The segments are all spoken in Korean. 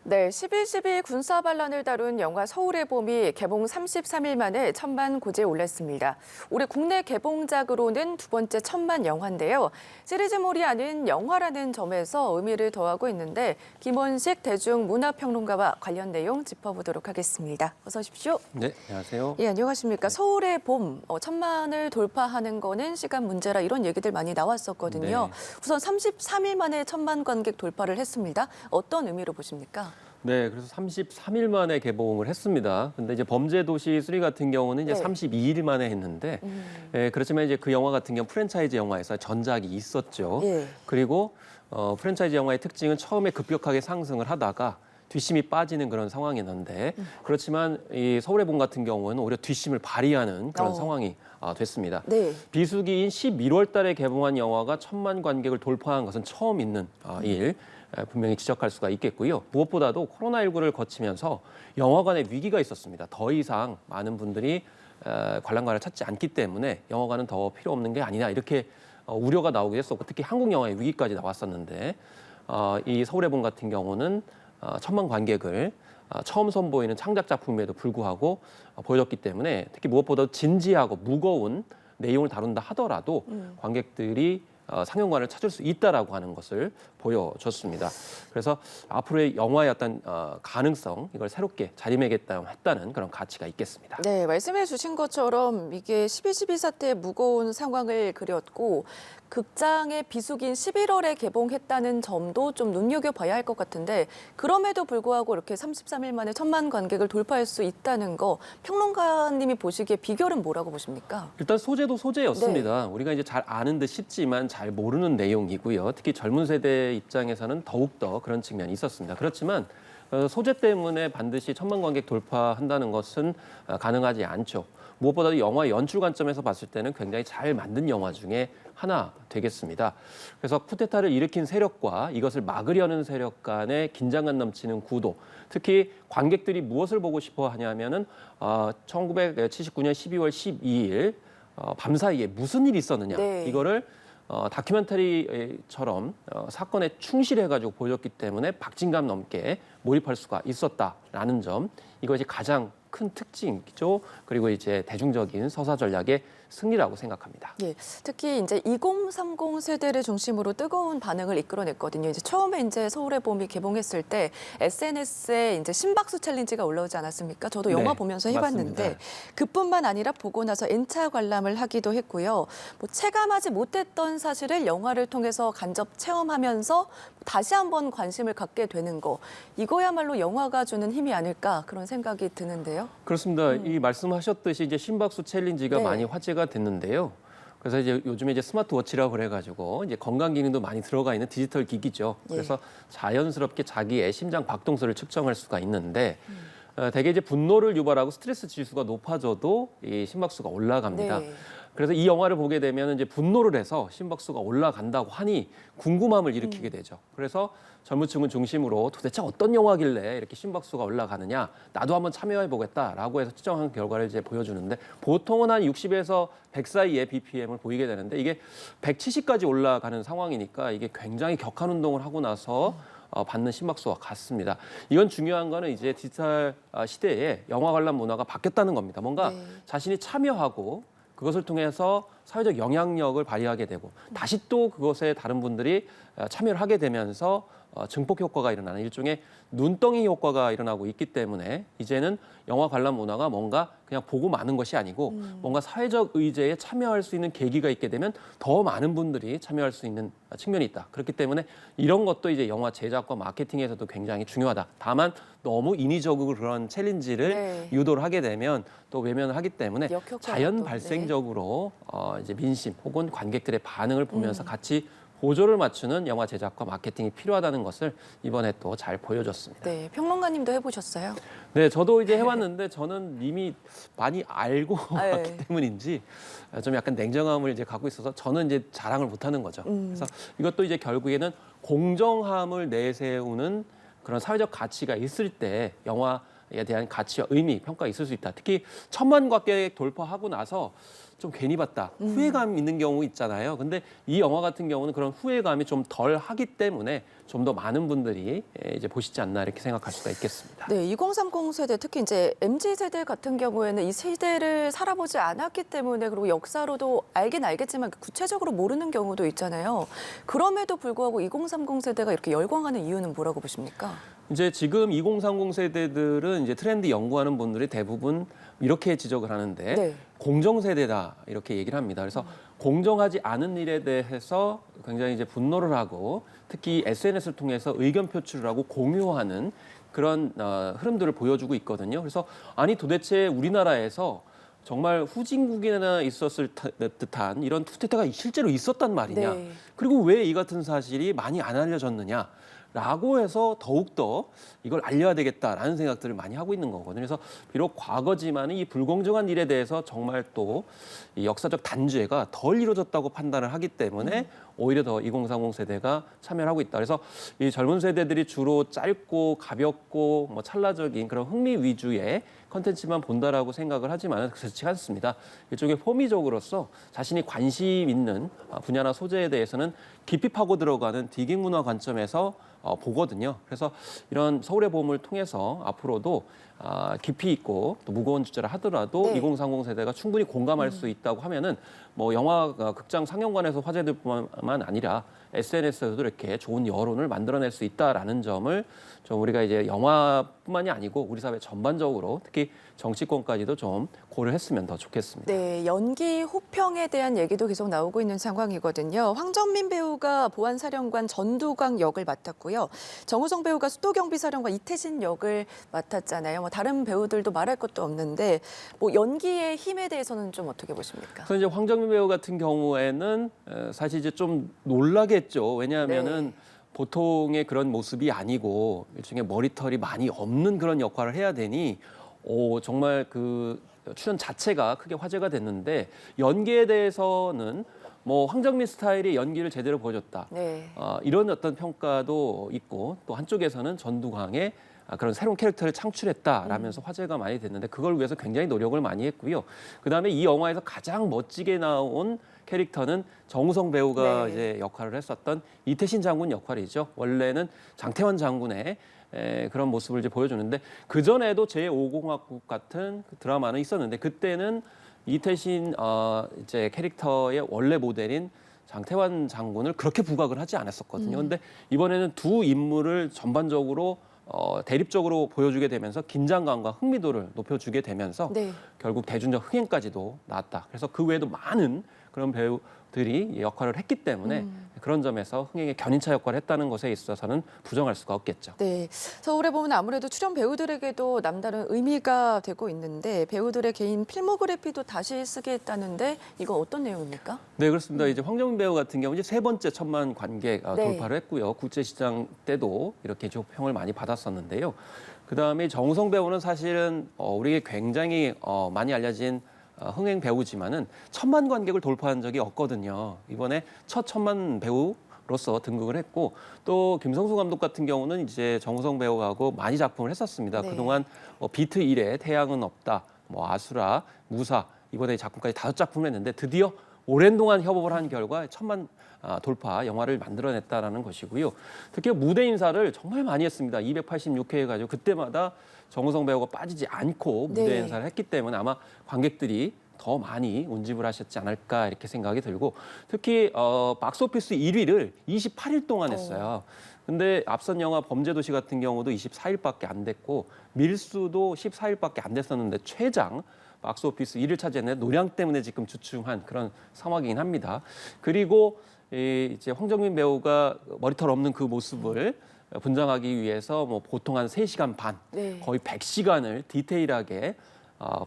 네, 11.12 군사 반란을 다룬 영화 서울의 봄이 개봉 33일 만에 천만 고지에 올랐습니다. 올해 국내 개봉작으로는 두 번째 천만 영화인데요. 시리즈물이 아닌 영화라는 점에서 의미를 더하고 있는데 김원식 대중문화평론가와 관련 내용 짚어보도록 하겠습니다. 어서 오십시오. 네, 안녕하세요. 예, 안녕하십니까. 서울의 봄, 천만을 돌파하는 거는 시간 문제라 이런 얘기들 많이 나왔었거든요. 네. 우선 33일 만에 천만 관객 돌파를 했습니다. 어떤 의미로 보십니까? 네, 그래서 33일 만에 개봉을 했습니다. 근데 이제 범죄도시 3 같은 경우는 이제 네. 32일 만에 했는데, 그렇지만 이제 그 영화 같은 경우 프랜차이즈 영화에서 전작이 있었죠. 예. 그리고 프랜차이즈 영화의 특징은 처음에 급격하게 상승을 하다가 뒷심이 빠지는 그런 상황이었는데, 그렇지만 이 서울의 봄 같은 경우는 오히려 뒷심을 발휘하는 그런 상황이 됐습니다. 네. 비수기인 11월 달에 개봉한 영화가 천만 관객을 돌파한 것은 처음 있는 일. 분명히 지적할 수가 있겠고요. 무엇보다도 코로나19를 거치면서 영화관에 위기가 있었습니다. 더 이상 많은 분들이 관람관을 찾지 않기 때문에 영화관은 더 필요 없는 게 아니냐 이렇게 우려가 나오게 했었고 특히 한국 영화의 위기까지 나왔었는데 이 서울의 봄 같은 경우는 천만 관객을 처음 선보이는 창작 작품에도 불구하고 보여줬기 때문에 특히 무엇보다도 진지하고 무거운 내용을 다룬다 하더라도 관객들이 상영관을 찾을 수 있다라고 하는 것을 보여줬습니다. 그래서 앞으로의 영화의 어떤 가능성 이걸 새롭게 자리매겼다는 그런 가치가 있겠습니다. 네, 말씀해 주신 것처럼 이게 12.12 사태의 무거운 상황을 그렸고 극장의 비수기인 11월에 개봉했다는 점도 좀 눈여겨봐야 할 것 같은데 그럼에도 불구하고 이렇게 33일 만에 천만 관객을 돌파할 수 있다는 거 평론가님이 보시기에 비결은 뭐라고 보십니까? 일단 소재도 소재였습니다. 우리가 이제 잘 아는 듯 싶지만 잘 모르는 내용이고요. 특히 젊은 세대 입장에서는 더욱더 그런 측면이 있었습니다. 그렇지만 소재 때문에 반드시 천만 관객 돌파한다는 것은 가능하지 않죠. 무엇보다도 영화 연출 관점에서 봤을 때는 굉장히 잘 만든 영화 중에 하나 되겠습니다. 그래서 쿠데타를 일으킨 세력과 이것을 막으려는 세력 간의 긴장감 넘치는 구도, 특히 관객들이 무엇을 보고 싶어 하냐면은 1979년 12월 12일 밤사이에 무슨 일이 있었느냐 네. 이거를 다큐멘터리처럼 사건에 충실해가지고 보여줬기 때문에 박진감 넘게 몰입할 수가 있었다라는 점 이것이 가장 큰 특징이죠. 그리고 이제 대중적인 서사 전략의 승리라고 생각합니다. 예, 특히 이제 2030 세대를 중심으로 뜨거운 반응을 이끌어냈거든요. 이제 처음에 이제 서울의 봄이 개봉했을 때 SNS에 이제 심박수 챌린지가 올라오지 않았습니까? 저도 영화 네, 보면서 해봤는데 맞습니다. 그뿐만 아니라 보고 나서 N차 관람을 하기도 했고요. 뭐 체감하지 못했던 사실을 영화를 통해서 간접 체험하면서 다시 한번 관심을 갖게 되는 거 이거야말로 영화가 주는 힘이 아닐까 그런 생각이 드는데요. 그렇습니다. 이 말씀하셨듯이 이제 심박수 챌린지가 네. 많이 화제가 됐는데요. 그래서 이제 요즘에 이제 스마트워치라고 그래가지고 이제 건강 기능도 많이 들어가 있는 디지털 기기죠. 그래서 자연스럽게 자기의 심장 박동수를 측정할 수가 있는데 대개 이제 분노를 유발하고 스트레스 지수가 높아져도 이 심박수가 올라갑니다. 네. 그래서 이 영화를 보게 되면 이제 분노를 해서 심박수가 올라간다고 하니 궁금함을 일으키게 되죠. 그래서 젊은 층을 중심으로 도대체 어떤 영화길래 이렇게 심박수가 올라가느냐, 나도 한번 참여해 보겠다라고 해서 측정한 결과를 이제 보여주는데 보통은 한 60에서 100 사이의 BPM을 보이게 되는데 이게 170까지 올라가는 상황이니까 이게 굉장히 격한 운동을 하고 나서 받는 심박수와 같습니다. 이건 중요한 거는 이제 디지털 시대에 영화 관람 문화가 바뀌었다는 겁니다. 뭔가 자신이 참여하고 그것을 통해서 사회적 영향력을 발휘하게 되고 다시 또 그것에 다른 분들이 참여를 하게 되면서 증폭 효과가 일어나는 일종의 눈덩이 효과가 일어나고 있기 때문에 이제는 영화 관람 문화가 뭔가 그냥 보고 마는 것이 아니고 뭔가 사회적 의제에 참여할 수 있는 계기가 있게 되면 더 많은 분들이 참여할 수 있는 측면이 있다. 그렇기 때문에 이런 것도 이제 영화 제작과 마케팅에서도 굉장히 중요하다. 다만 너무 인위적으로 그런 챌린지를 유도를 하게 되면 또 외면을 하기 때문에 자연 발생적으로 이제 민심 혹은 관객들의 반응을 보면서 같이 보조를 맞추는 영화 제작과 마케팅이 필요하다는 것을 이번에 또 잘 보여줬습니다. 네, 평론가님도 해보셨어요? 네, 저도 이제 해왔는데 저는 이미 많이 알고 왔기 때문인지 좀 약간 냉정함을 이제 갖고 있어서 저는 이제 자랑을 못하는 거죠. 그래서 이것도 이제 결국에는 공정함을 내세우는 그런 사회적 가치가 있을 때 영화 대한 가치와 의미, 평가가 있을 수 있다. 특히 1,000만 관객 돌파하고 나서 좀 괜히 봤다. 후회감 있는 경우 있잖아요. 근데 이 영화 같은 경우는 그런 후회감이 좀 덜 하기 때문에 좀 더 많은 분들이 이제 보시지 않나 이렇게 생각할 수가 있겠습니다. 네, 2030 세대 특히 이제 MZ 세대 같은 경우에는 이 세대를 살아보지 않았기 때문에 그리고 역사로도 알긴 알겠지만 구체적으로 모르는 경우도 있잖아요. 그럼에도 불구하고 2030 세대가 이렇게 열광하는 이유는 뭐라고 보십니까? 이제 지금 2030 세대들은 이제 트렌드 연구하는 분들이 대부분 이렇게 지적을 하는데 네. 공정 세대다 이렇게 얘기를 합니다. 그래서 공정하지 않은 일에 대해서 굉장히 이제 분노를 하고 특히 SNS를 통해서 의견 표출을 하고 공유하는 그런 흐름들을 보여주고 있거든요. 그래서 아니 도대체 우리나라에서 정말 후진국이나 있었을 듯한 이런 쿠데타가 실제로 있었단 말이냐. 네. 그리고 왜 이 같은 사실이 많이 안 알려졌느냐. 라고 해서 더욱더 이걸 알려야 되겠다라는 생각들을 많이 하고 있는 거거든요. 그래서 비록 과거지만 이 불공정한 일에 대해서 정말 또 이 역사적 단죄가 덜 이루어졌다고 판단을 하기 때문에 오히려 더 2030 세대가 참여를 하고 있다. 그래서 이 젊은 세대들이 주로 짧고 가볍고 뭐 찰나적인 그런 흥미 위주의 컨텐츠만 본다라고 생각을 하지만 그렇지 않습니다. 일종의 호미적으로서 자신이 관심 있는 분야나 소재에 대해서는 깊이 파고 들어가는 디깅 문화 관점에서 보거든요. 그래서 이런 서울의 봄을 통해서 앞으로도 깊이 있고 또 무거운 주제를 하더라도 네. 2030 세대가 충분히 공감할 수 있다고 하면은 뭐 영화가 극장 상영관에서 화제될 뿐만 아니라 SNS에서도 이렇게 좋은 여론을 만들어낼 수 있다라는 점을 좀 우리가 이제 영화뿐만이 아니고 우리 사회 전반적으로 특히 정치권까지도 좀 고려했으면 더 좋겠습니다. 네, 연기 호평에 대한 얘기도 계속 나오고 있는 상황이거든요. 황정민 배우가 보안사령관 전두광 역을 맡았고요. 정우성 배우가 수도경비사령관 이태신 역을 맡았잖아요. 뭐 다른 배우들도 말할 것도 없는데 뭐 연기의 힘에 대해서는 좀 어떻게 보십니까? 그래서 이제 황정민 배우 같은 경우에는 사실 이제 좀 놀라겠죠. 왜냐하면은 네. 보통의 그런 모습이 아니고 일종의 머리털이 많이 없는 그런 역할을 해야 되니 정말 그 출연 자체가 크게 화제가 됐는데 연기에 대해서는 뭐 황정민 스타일의 연기를 제대로 보여줬다. 네. 이런 어떤 평가도 있고 또 한쪽에서는 전두광의 그런 새로운 캐릭터를 창출했다라면서 화제가 많이 됐는데 그걸 위해서 굉장히 노력을 많이 했고요. 그다음에 이 영화에서 가장 멋지게 나온 캐릭터는 정우성 배우가 네. 이제 역할을 했었던 이태신 장군 역할이죠. 원래는 장태환 장군의 그런 모습을 이제 보여주는데 그 전에도 제5공화국 같은 그 드라마는 있었는데 그때는 이태신 이제 캐릭터의 원래 모델인 장태환 장군을 그렇게 부각을 하지 않았었거든요. 근데 이번에는 두 인물을 전반적으로 대립적으로 보여주게 되면서 긴장감과 흥미도를 높여주게 되면서 네. 결국 대중적 흥행까지도 나왔다. 그래서 그 외에도 많은 그런 배우들이 역할을 했기 때문에 그런 점에서 흥행의 견인차 역할을 했다는 것에 있어서는 부정할 수가 없겠죠. 네, 서울에 보면 아무래도 출연 배우들에게도 남다른 의미가 되고 있는데 배우들의 개인 필모그래피도 다시 쓰게 했다는데 이건 어떤 내용입니까? 네, 그렇습니다. 이제 황정민 배우 같은 경우 이제 세 번째 1,000만 관객 네. 돌파를 했고요. 국제시장 때도 이렇게 조평을 많이 받았었는데요. 그다음에 정우성 배우는 사실은 우리에게 굉장히 많이 알려진 흥행 배우지만은 1,000만 관객을 돌파한 적이 없거든요. 이번에 첫 1,000만 배우로서 등극을 했고 또 김성수 감독 같은 경우는 이제 정우성 배우하고 많이 작품을 했었습니다. 네. 그동안 비트 1에 태양은 없다, 뭐 아수라, 무사 이번에 작품까지 5작품을 했는데 드디어 오랜 동안 협업을 한 결과 1,000만 돌파 영화를 만들어냈다라는 것이고요. 특히 무대 인사를 정말 많이 했습니다. 286회 해가지고 그때마다 정우성 배우가 빠지지 않고 무대 네. 인사를 했기 때문에 아마 관객들이 더 많이 운집을 하셨지 않을까 이렇게 생각이 들고 특히 박스오피스 1위를 28일 동안 했어요. 근데 앞선 영화 범죄도시 같은 경우도 24일밖에 안 됐고 밀수도 14일밖에 안 됐었는데 최장 박스오피스 1위를 차지했는데 노량 때문에 지금 주춤한 그런 상황이긴 합니다. 그리고 이제 황정민 배우가 머리털 없는 그 모습을 분장하기 위해서 뭐 보통 한 3시간 반, 네. 거의 100시간을 디테일하게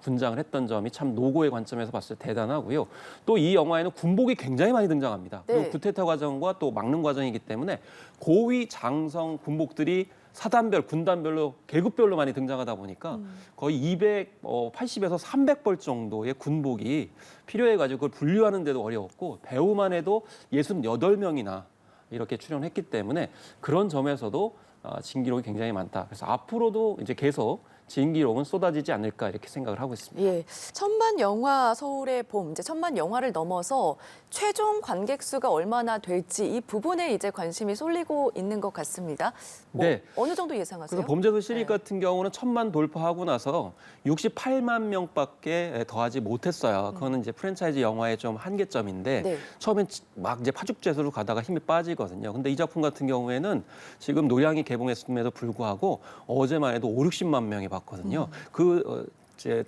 분장을 했던 점이 참 노고의 관점에서 봤을 때 대단하고요. 또 이 영화에는 군복이 굉장히 많이 등장합니다. 네. 그리고 구테타 과정과 또 막는 과정이기 때문에 고위 장성 군복들이 사단별, 군단별로, 계급별로 많이 등장하다 보니까 거의 280에서 300벌 정도의 군복이 필요해가지고 그걸 분류하는 데도 어려웠고 배우만 해도 68명이나 이렇게 출연했기 때문에 그런 점에서도 진기록이 굉장히 많다. 그래서 앞으로도 이제 계속 진기록은 쏟아지지 않을까 이렇게 생각을 하고 있습니다. 예, 천만 영화 서울의 봄, 이제 천만 영화를 넘어서 최종 관객 수가 얼마나 될지 이 부분에 이제 관심이 쏠리고 있는 것 같습니다. 네. 어느 정도 예상하세요? 그래서 범죄도 시리즈 네. 같은 경우는 1,000만 돌파하고 나서 68만 명밖에 더하지 못했어요. 그거는 이제 프랜차이즈 영화의 좀 한계점인데 네. 처음엔 막 이제 파죽제수로 가다가 힘이 빠지거든요. 근데 이 작품 같은 경우에는 지금 노량이 개봉했음에도 불구하고 어제만 해도 5, 60만 명이 봤거든요.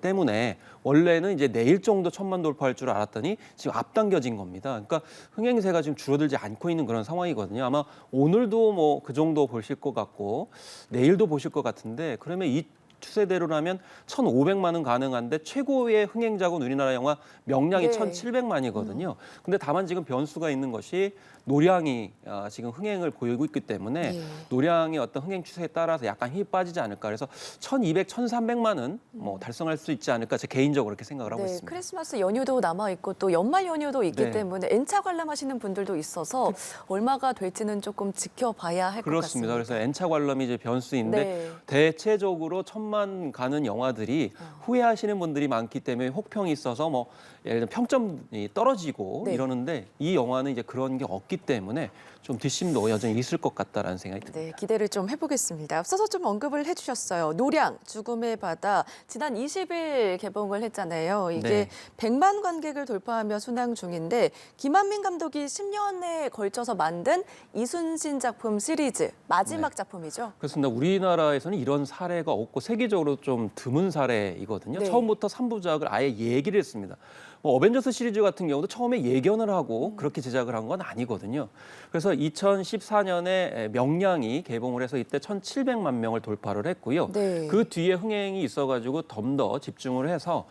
때문에 원래는 이제 내일 정도 1,000만 돌파할 줄 알았더니 지금 앞당겨진 겁니다. 그러니까 흥행세가 지금 줄어들지 않고 있는 그런 상황이거든요. 아마 오늘도 뭐 그 정도 보실 것 같고 내일도 보실 것 같은데 그러면 이 추세대로라면 1,500만은 가능한데 최고의 흥행작은 우리나라 영화 명량이 네. 1,700만이거든요. 근데 다만 지금 변수가 있는 것이 노량이 지금 흥행을 보이고 있기 때문에 네. 노량의 어떤 흥행 추세에 따라서 약간 힘이 빠지지 않을까. 그래서 1,200, 1,300만은 뭐 달성할 수 있지 않을까. 제 개인적으로 그렇게 생각을 하고 네, 있습니다. 크리스마스 연휴도 남아 있고 또 연말 연휴도 있기 네. 때문에 N차 관람하시는 분들도 있어서 얼마가 될지는 조금 지켜봐야 할 것 그렇습니다. 같습니다. 그래서 N차 관람이 이제 변수인데 네. 대체적으로 1,000만 가는 영화들이 후회하시는 분들이 많기 때문에 혹평이 있어서 뭐 예를 들면 평점이 떨어지고 네. 이러는데 이 영화는 이제 그런 게 없기 때문에 좀 뒷심도 여전히 있을 것 같다라는 생각이 듭니다. 네, 기대를 좀 해보겠습니다. 앞서서 좀 언급을 해주셨어요. 노량, 죽음의 바다, 지난 20일 개봉을 했잖아요. 이게 네. 100만 관객을 돌파하며 순항 중인데 김한민 감독이 10년에 걸쳐서 만든 이순신 작품 시리즈 마지막 네. 작품이죠. 그렇습니다. 우리나라에서는 이런 사례가 없고 세계적으로 좀 드문 사례이거든요. 네. 처음부터 3부작을 아예 얘기를 했습니다. 뭐 어벤져스 시리즈 같은 경우도 처음에 예견을 하고 그렇게 제작을 한 건 아니거든요. 그래서 2014년에 명량이 개봉을 해서 이때 1,700만 명을 돌파를 했고요. 네. 그 뒤에 흥행이 있어가지고 좀 더 집중을 해서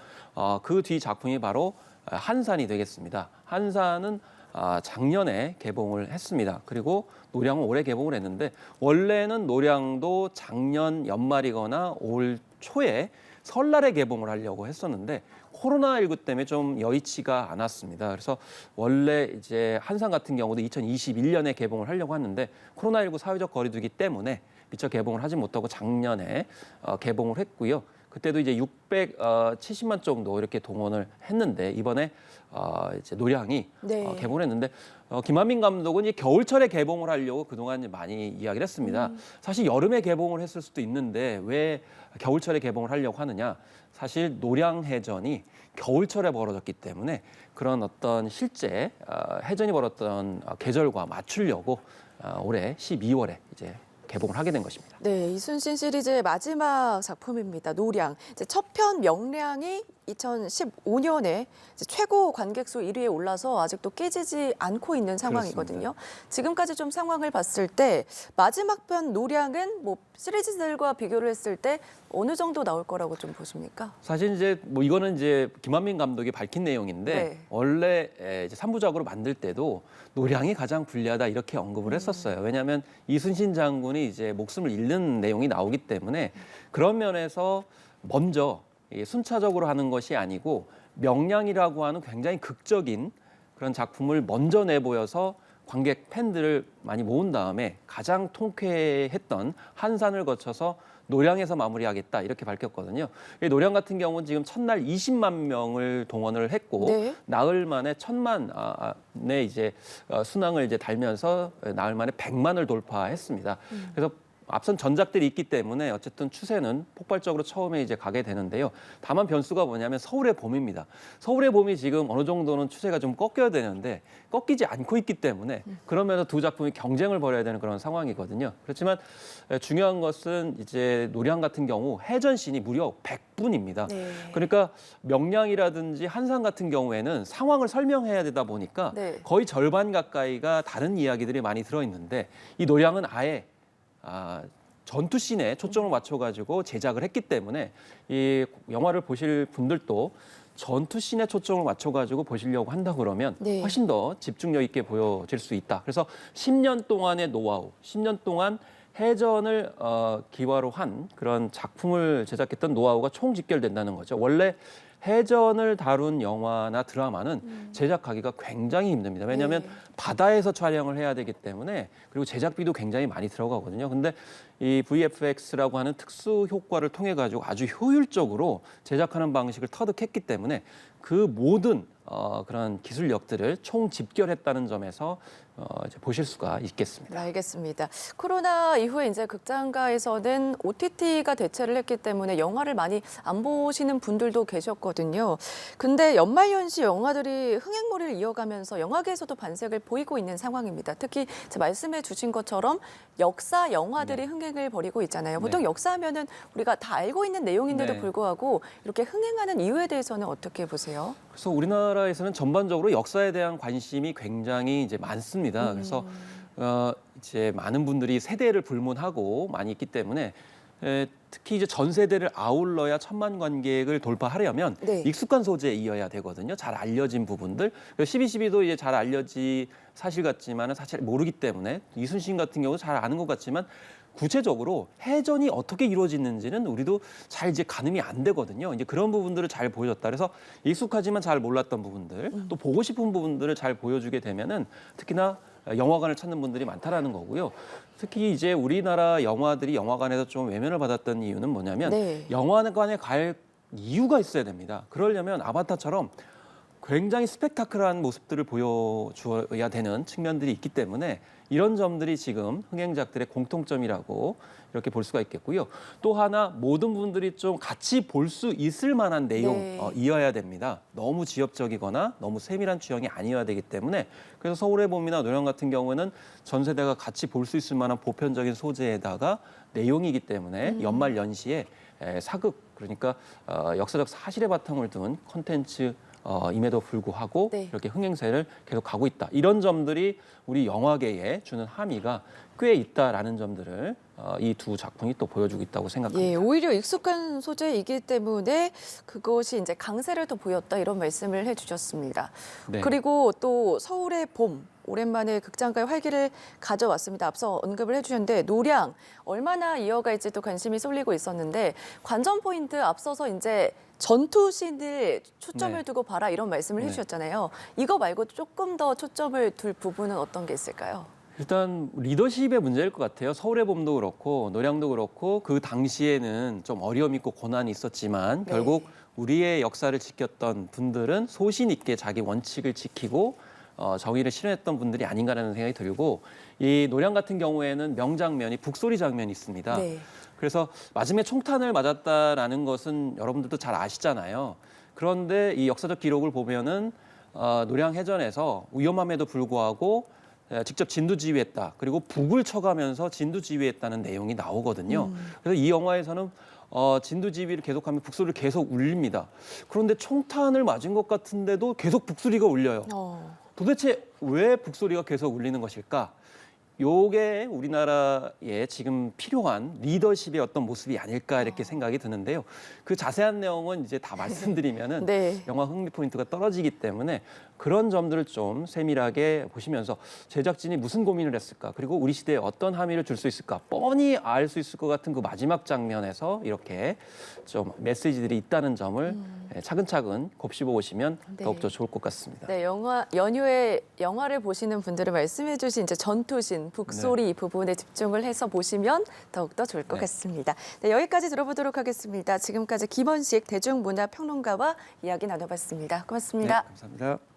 그 뒤 작품이 바로 한산이 되겠습니다. 한산은 작년에 개봉을 했습니다. 그리고 노량은 올해 개봉을 했는데 원래는 노량도 작년 연말이거나 올 초에 설날에 개봉을 하려고 했었는데 코로나19 때문에 좀 여의치가 않았습니다. 그래서 원래 이제 한산 같은 경우도 2021년에 개봉을 하려고 하는데 코로나19 사회적 거리두기 때문에 미처 개봉을 하지 못하고 작년에 개봉을 했고요. 그때도 이제 670만 정도 이렇게 동원을 했는데 이번에 이제 노량이 네. 개봉을 했는데 김한민 감독은 이제 겨울철에 개봉을 하려고 그동안 이제 많이 이야기를 했습니다. 사실 여름에 개봉을 했을 수도 있는데 왜 겨울철에 개봉을 하려고 하느냐? 사실 노량해전이 겨울철에 벌어졌기 때문에 그런 어떤 실제 해전이 벌었던 계절과 맞추려고 올해 12월에 이제 개봉을 하게 된 것입니다. 네, 이순신 시리즈의 마지막 작품입니다. 노량. 이제 첫 편 명량이 2015년에 최고 관객수 1위에 올라서 아직도 깨지지 않고 있는 상황이거든요. 지금까지 좀 상황을 봤을 때 마지막 편 노량은 뭐 시리즈들과 비교를 했을 때 어느 정도 나올 거라고 좀 보십니까? 사실 이제 뭐 이거는 이제 김한민 감독이 밝힌 내용인데 네. 원래 이제 3부작으로 만들 때도 노량이 가장 불리하다 이렇게 언급을 했었어요. 왜냐하면 이순신 장군이 이제 목숨을 잃는 내용이 나오기 때문에 그런 면에서 먼저 순차적으로 하는 것이 아니고 명량이라고 하는 굉장히 극적인 그런 작품을 먼저 내보여서 관객 팬들을 많이 모은 다음에 가장 통쾌했던 한산을 거쳐서 노량에서 마무리하겠다 이렇게 밝혔거든요. 이 노량 같은 경우는 지금 첫날 20만 명을 동원을 했고 네. 나흘 만에 1,000만의 이제 순항을 이제 달면서 나흘 만에 100만을 돌파했습니다. 그래서 앞선 전작들이 있기 때문에 어쨌든 추세는 폭발적으로 처음에 이제 가게 되는데요. 다만 변수가 뭐냐면 서울의 봄입니다. 서울의 봄이 지금 어느 정도는 추세가 좀 꺾여야 되는데 꺾이지 않고 있기 때문에 그러면서 두 작품이 경쟁을 벌여야 되는 그런 상황이거든요. 그렇지만 중요한 것은 이제 노량 같은 경우 해전씬이 무려 100분입니다. 네. 그러니까 명량이라든지 한산 같은 경우에는 상황을 설명해야 되다 보니까 네. 거의 절반 가까이가 다른 이야기들이 많이 들어있는데 이 노량은 아예 전투 씬에 초점을 맞춰가지고 제작을 했기 때문에 이 영화를 보실 분들도 전투 씬에 초점을 맞춰가지고 보시려고 한다 그러면 네. 훨씬 더 집중력 있게 보여질 수 있다. 그래서 10년 동안의 노하우, 10년 동안 해전을 기화로 한 그런 작품을 제작했던 노하우가 총 집결된다는 거죠. 원래 해전을 다룬 영화나 드라마는 제작하기가 굉장히 힘듭니다. 왜냐하면 네. 바다에서 촬영을 해야 되기 때문에 그리고 제작비도 굉장히 많이 들어가거든요. 근데 이 VFX라고 하는 특수 효과를 통해 가지고 아주 효율적으로 제작하는 방식을 터득했기 때문에 그 모든 그런 기술력들을 총 집결했다는 점에서 이제 보실 수가 있겠습니다. 알겠습니다. 코로나 이후에 이제 극장가에서는 OTT가 대체를 했기 때문에 영화를 많이 안 보시는 분들도 계셨거든요. 근데 연말연시 영화들이 흥행몰이를 이어가면서 영화계에서도 반색을 보이고 있는 상황입니다. 특히 이제 말씀해 주신 것처럼 역사 영화들이 흥행을 벌이고 있잖아요. 보통 네. 역사하면은 우리가 다 알고 있는 내용인데도 네. 불구하고 이렇게 흥행하는 이유에 대해서는 어떻게 보세요? 그래서 우리나라에서는 전반적으로 역사에 대한 관심이 굉장히 이제 많습니다. 그래서 이제 많은 분들이 세대를 불문하고 많이 있기 때문에 특히 이제 전 세대를 아울러야 천만 관객을 돌파하려면 네. 익숙한 소재에 이어야 되거든요. 잘 알려진 부분들. 12.12도 이제 잘 알려진 사실 같지만은 사실 모르기 때문에 이순신 같은 경우 잘 아는 것 같지만 구체적으로 해전이 어떻게 이루어지는지는 우리도 잘 이제 가늠이 안 되거든요. 이제 그런 부분들을 잘 보여줬다. 그래서 익숙하지만 잘 몰랐던 부분들, 또 보고 싶은 부분들을 잘 보여주게 되면은 특히나 영화관을 찾는 분들이 많다라는 거고요. 특히 이제 우리나라 영화들이 영화관에서 좀 외면을 받았던 이유는 뭐냐면 네. 영화관에 갈 이유가 있어야 됩니다. 그러려면 아바타처럼 굉장히 스펙타클한 모습들을 보여줘야 되는 측면들이 있기 때문에 이런 점들이 지금 흥행작들의 공통점이라고 이렇게 볼 수가 있겠고요. 또 하나 모든 분들이 좀 같이 볼 수 있을 만한 내용 네. 이어야 됩니다. 너무 지엽적이거나 너무 세밀한 취향이 아니어야 되기 때문에 그래서 서울의 봄이나 노량 같은 경우에는 전 세대가 같이 볼 수 있을 만한 보편적인 소재에다가 내용이기 때문에 연말 연시에 사극 그러니까 역사적 사실의 바탕을 둔 콘텐츠 임에도 불구하고 네. 이렇게 흥행세를 계속 가고 있다. 이런 점들이 우리 영화계에 주는 함의가 꽤 있다라는 점들을 이 두 작품이 또 보여주고 있다고 생각합니다. 예, 오히려 익숙한 소재이기 때문에 그것이 이제 강세를 더 보였다 이런 말씀을 해주셨습니다. 네. 그리고 또 서울의 봄 오랜만에 극장가의 활기를 가져왔습니다. 앞서 언급을 해주셨는데 노량 얼마나 이어갈지도 관심이 쏠리고 있었는데 관전 포인트 앞서서 이제 전투신을 초점을 네. 두고 봐라 이런 말씀을 네. 해주셨잖아요. 이거 말고 조금 더 초점을 둘 부분은 어떤 게 있을까요? 일단 리더십의 문제일 것 같아요. 서울의 봄도 그렇고 노량도 그렇고 그 당시에는 좀 어려움 있고 고난이 있었지만 네. 결국 우리의 역사를 지켰던 분들은 소신 있게 자기 원칙을 지키고 정의를 실현했던 분들이 아닌가라는 생각이 들고 이 노량 같은 경우에는 명장면이 북소리 장면이 있습니다. 네. 그래서 마지막에 총탄을 맞았다라는 것은 여러분들도 잘 아시잖아요. 그런데 이 역사적 기록을 보면은 노량 해전에서 위험함에도 불구하고 직접 진두지휘했다. 그리고 북을 쳐가면서 진두지휘했다는 내용이 나오거든요. 그래서 이 영화에서는 진두지휘를 계속하면 북소리를 계속 울립니다. 그런데 총탄을 맞은 것 같은데도 계속 북소리가 울려요. 도대체 왜 북소리가 계속 울리는 것일까? 요게 우리나라에 지금 필요한 리더십의 어떤 모습이 아닐까 이렇게 생각이 드는데요. 그 자세한 내용은 이제 다 말씀드리면은 네. 영화 흥미 포인트가 떨어지기 때문에 그런 점들을 좀 세밀하게 보시면서 제작진이 무슨 고민을 했을까? 그리고 우리 시대에 어떤 함의를 줄 수 있을까? 뻔히 알 수 있을 것 같은 그 마지막 장면에서 이렇게 좀 메시지들이 있다는 점을 차근차근 곱씹어 보시면 네. 더욱더 좋을 것 같습니다. 네, 연휴에 영화를 보시는 분들은 말씀해주신 이제 전투신, 북소리 이 부분에 집중을 해서 보시면 더욱더 좋을 것 네. 같습니다. 네, 여기까지 들어보도록 하겠습니다. 지금까지 김원식 대중문화평론가와 이야기 나눠봤습니다. 고맙습니다. 네, 감사합니다.